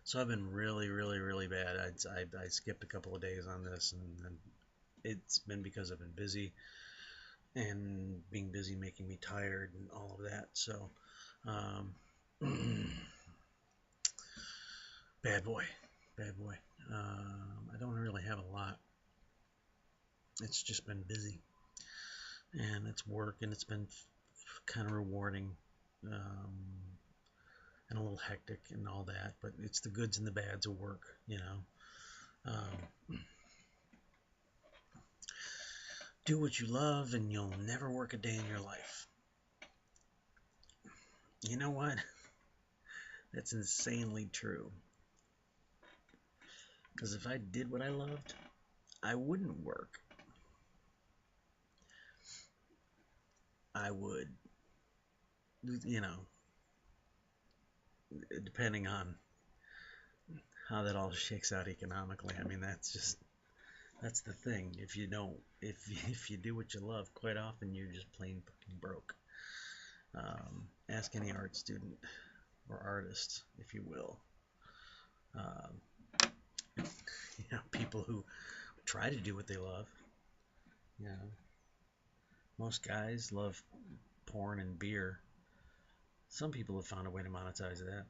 So I've been really, really, really bad. I skipped a couple of days on this, and it's been because I've been busy, and being busy making me tired and all of that. So, um, bad boy, bad boy. I don't really have a lot. It's just been busy, and it's work, and it's been kind of rewarding, um, and a little hectic and all that. But it's the goods and the bads of work, you know. Do what you love, and you'll never work a day in your life. You know what? That's insanely true. Because if I did what I loved, I wouldn't work. I would, you know, depending on how that all shakes out economically. I mean, that's the thing. If you don't, if you do what you love, quite often you're just plain fucking broke. Ask any art student or artist, if you will. Um, people who try to do what they love. You know, most guys love porn and beer. Some people have found a way to monetize that.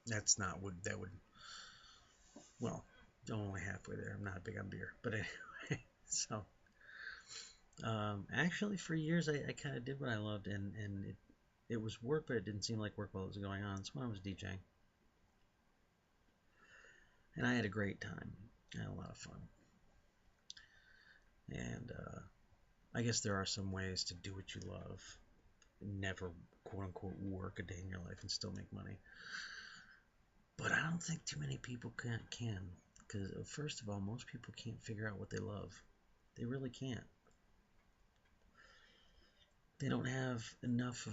That's not what that would. Well, I'm only halfway there. I'm not big on beer, but anyway. So, actually, for years, I kind of did what I loved, and it was work, but it didn't seem like work while it was going on. That's when I was DJing, and I had a great time. I had a lot of fun, and I guess there are some ways to do what you love, never quote unquote work a day in your life and still make money. But I don't think too many people can, because first of all, most people can't figure out what they love. They really can't. They don't have enough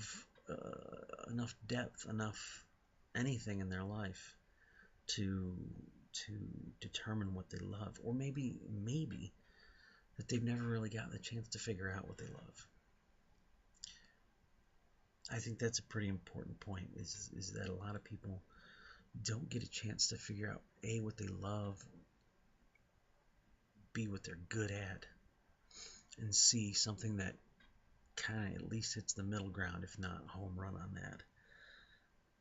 depth, enough anything in their life to to determine what they love, or maybe that they've never really gotten the chance to figure out what they love. I think that's a pretty important point. Is that a lot of people don't get a chance to figure out a what they love, b what they're good at, and c something that kind of at least hits the middle ground, if not home run on that.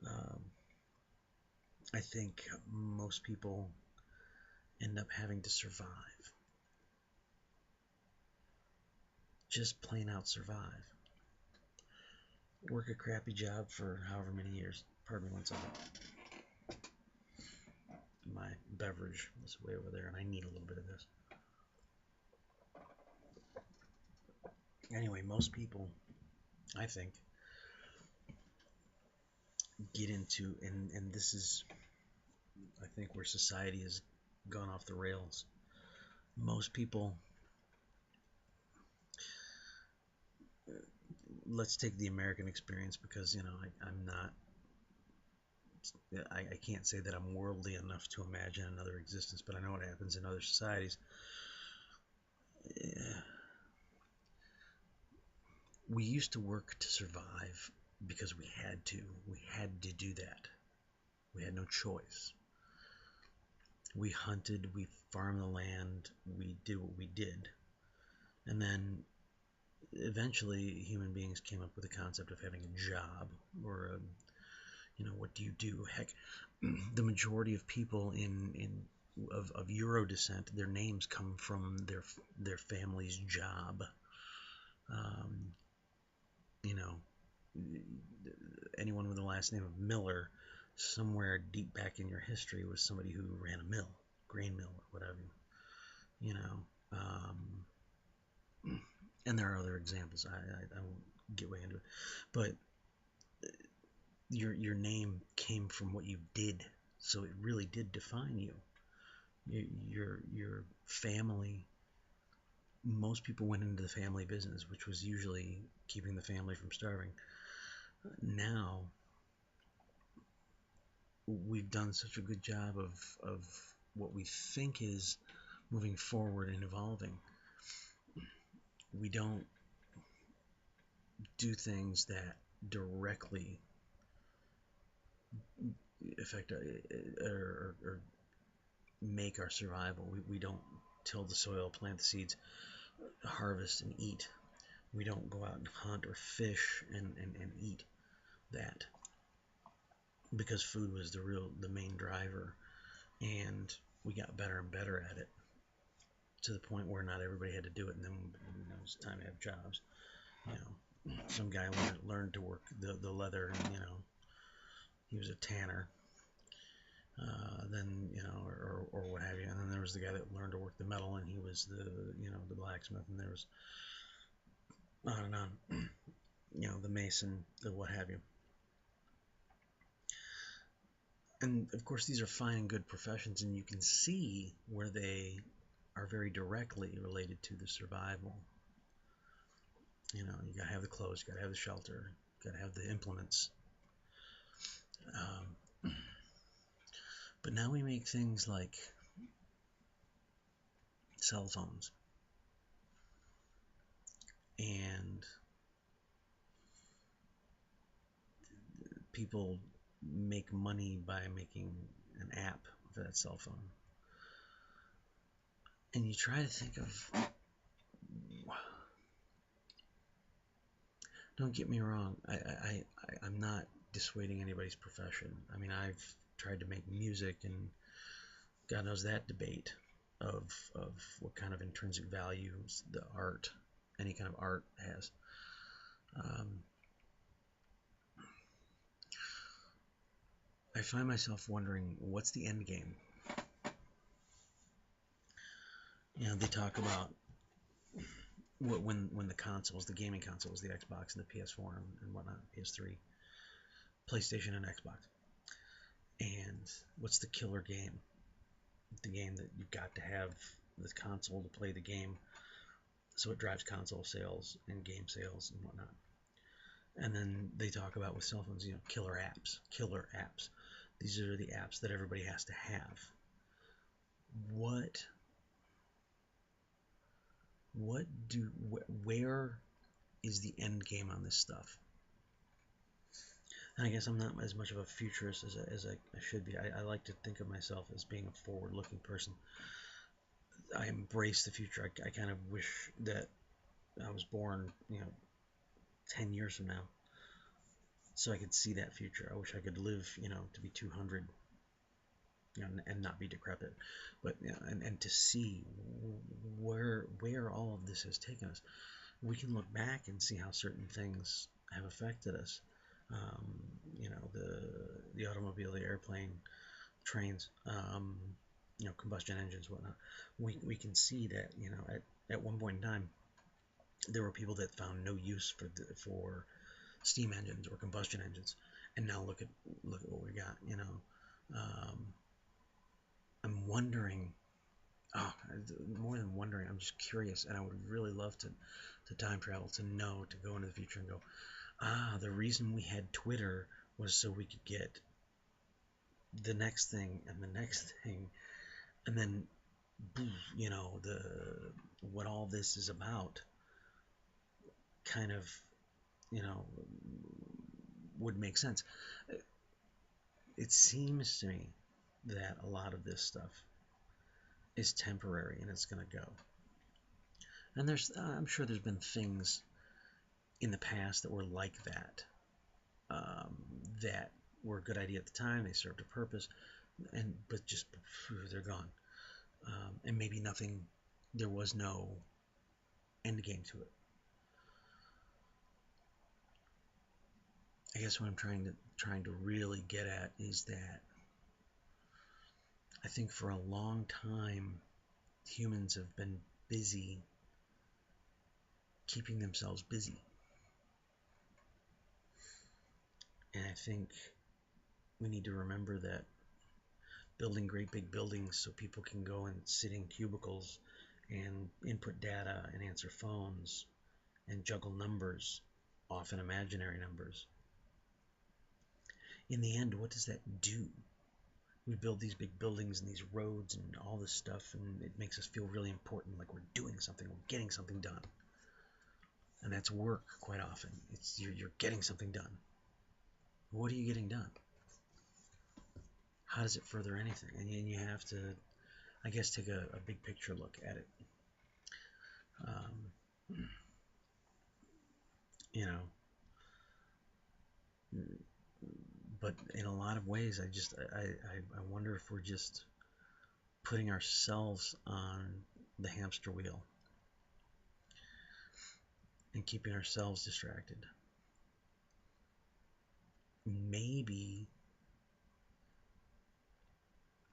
Um, I think most people end up having to survive, just plain out survive. Work a crappy job for however many years. Pardon me one second. My beverage is way over there, and I need a little bit of this. Anyway, most people, I think, get into, and this is, I think, where society has gone off the rails. Most people, let's take the American experience, because I'm not, I can't say that I'm worldly enough to imagine another existence, but I know what happens in other societies. Yeah. We used to work to survive because we had to. We had to do that. We had no choice. We hunted, we farmed the land, we did what we did. And then eventually human beings came up with the concept of having a job, or what do you do? Heck, the majority of people of Euro descent, their names come from their family's job. Um, you know, anyone with the last name of Miller, somewhere deep back in your history, was somebody who ran a mill, grain mill or whatever. You know, and there are other examples. I won't get way into it, but your name came from what you did, so it really did define you. Your family. Most people went into the family business, which was usually keeping the family from starving. Now we've done such a good job of what we think is moving forward and evolving. We don't do things that directly affect or make our survival. We don't till the soil, plant the seeds, harvest and eat. We don't go out and hunt or fish and eat that, because food was the main driver, and we got better and better at it to the point where not everybody had to do it, and then it was time to have jobs. Some guy learned to work the leather, and he was a tanner. Then or what have you, and then there was the guy that learned to work the metal, and he was the blacksmith, and there was on and on. The mason, the what have you. And of course, these are fine and good professions, and you can see where they are very directly related to the survival. You gotta have the clothes, you gotta have the shelter, you gotta have the implements. But now we make things like cell phones, and people make money by making an app for that cell phone. And you try to think of, don't get me wrong, I'm not dissuading anybody's profession. I mean, I've tried to make music, and God knows that debate of what kind of intrinsic values the art, any kind of art has. I find myself wondering, what's the end game? They talk about when the consoles, the gaming consoles, the Xbox and the PS4 and whatnot, PS3, PlayStation and Xbox. And what's the killer game? The game that you've got to have the console to play the game, so it drives console sales and game sales and whatnot. And then they talk about with cell phones, killer apps. These are the apps that everybody has to have. Where is the end game on this stuff? And I guess I'm not as much of a futurist as I should be. I like to think of myself as being a forward-looking person. I embrace the future. I kind of wish that I was born, 10 years from now, so I could see that future. I wish I could live, to be 200, and not be decrepit, but and to see where all of this has taken us. We can look back and see how certain things have affected us. The automobile, the airplane, trains, combustion engines, whatnot. We can see that at one point in time there were people that found no use for steam engines or combustion engines, and now look at what we got. I'm wondering. Oh, more than wondering, I'm just curious, and I would really love to time travel, to go into the future and go, the reason we had Twitter was so we could get the next thing and the next thing, and then, what all this is about kind of, would make sense. It seems to me that a lot of this stuff is temporary, and it's going to go. And I'm sure there's been things in the past that were like that, that were a good idea at the time. They served a purpose, but just they're gone. And maybe there was no end game to it. I guess what I'm trying to really get at is that I think for a long time humans have been busy keeping themselves busy. And I think we need to remember that building great big buildings so people can go and sit in cubicles and input data and answer phones and juggle numbers, often imaginary numbers. In the end, what does that do? We build these big buildings and these roads and all this stuff, and it makes us feel really important, like we're doing something, we're getting something done. And that's work quite often. You're getting something done. What are you getting done? how does it further anything? And you have to, I guess, take a big picture look at it. You know, but in a lot of ways, I wonder if we're just putting ourselves on the hamster wheel and keeping ourselves distracted. Maybe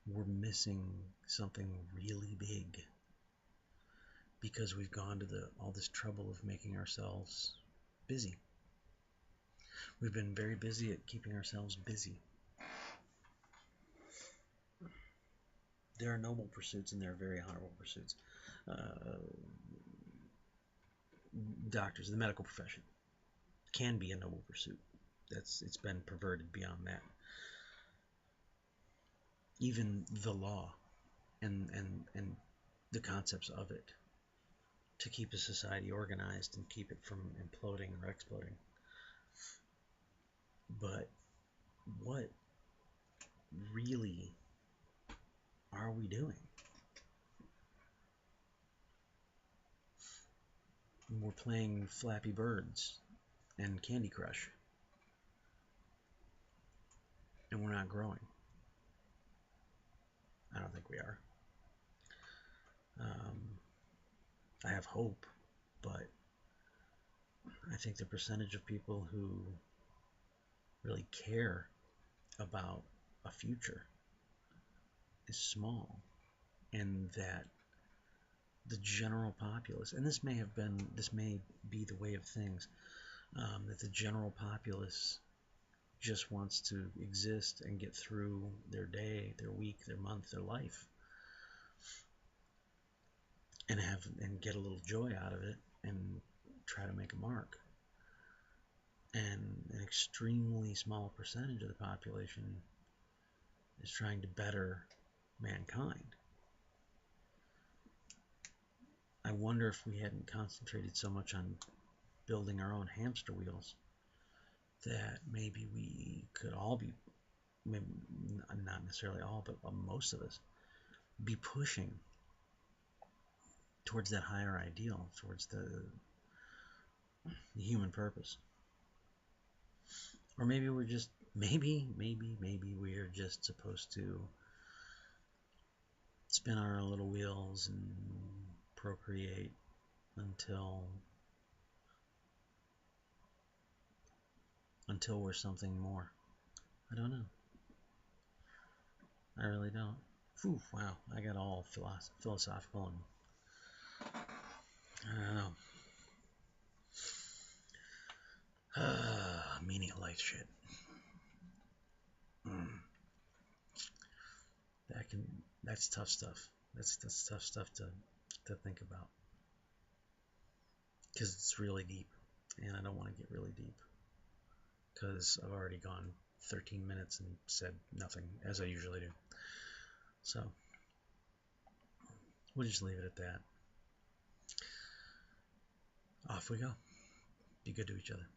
we're missing something really big because we've gone to all this trouble of making ourselves busy. We've been very busy at keeping ourselves busy. There are noble pursuits and there are very honorable pursuits. Doctors, the medical profession, can be a noble pursuit. It's been perverted beyond that. Even the law and the concepts of it to keep a society organized and keep it from imploding or exploding. But what really are we doing? We're playing Flappy Birds and Candy Crush, and we're not growing. I don't think we are. I have hope, but I think the percentage of people who really care about a future is small, and that the general populace, and this may be the way of things, that the general populace just wants to exist and get through their day, their week, their month, their life, and get a little joy out of it and try to make a mark. And an extremely small percentage of the population is trying to better mankind. I wonder if we hadn't concentrated so much on building our own hamster wheels that maybe we could all be, maybe not necessarily all, but most of us, be pushing towards that higher ideal, towards the human purpose. Or maybe we're just, maybe we're just supposed to spin our little wheels and procreate until we're something more. I don't know. I really don't. Whew, wow, I got all philosophical and I don't know. Meaning of life shit. That's tough stuff. That's tough stuff to think about. Because it's really deep. And I don't want to get really deep. Because I've already gone 13 minutes and said nothing, as I usually do. So, we'll just leave it at that. Off we go. Be good to each other.